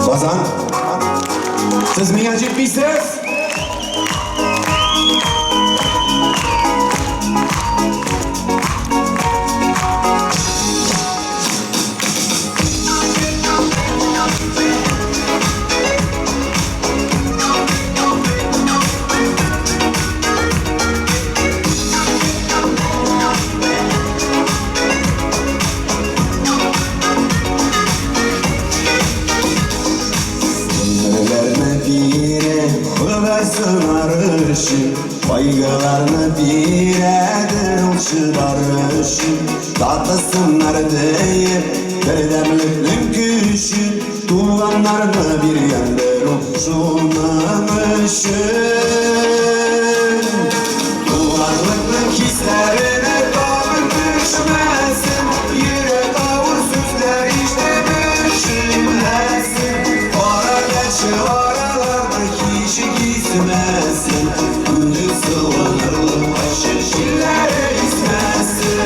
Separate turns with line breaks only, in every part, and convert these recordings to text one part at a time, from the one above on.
Ozan, siz menga jetmaysiz. Baygalarını bir ederim Tatlasınlar deyip bir demliklim küşü Tuğanlarını bir yenderim şunlamışım Tuğanlıklı hislerine kabul düşmesin Yürek avur süzler işte düşünmesin Para geçi aralarda kişi gizmesin Sıvılarlı başı şillere ismesin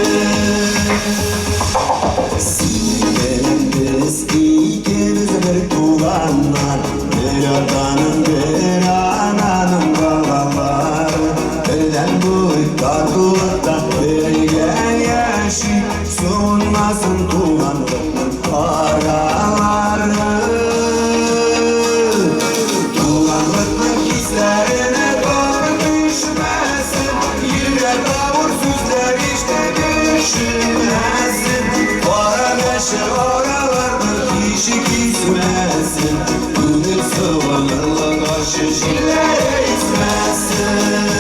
Sinirlerimiz ikimiz bir tuğanlar Bir atanın bir ananın babaları Birden bu kartılıkta verilen yaşı Sunmasın tuğanlıkın araları Tuğanlıkın hislerine düşünmesin Para beşe oralarda kişi gitmesin Gönül sıvılarla karşı şillere ismesin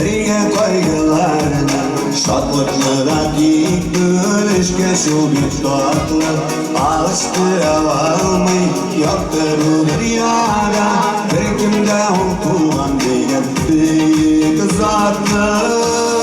Birge kaygılarına Şadlıklara dik bölüşke şu bir tatlı Alıştıravalmay yaptırılır yara Bir kimde okulan diyen büyük zatlı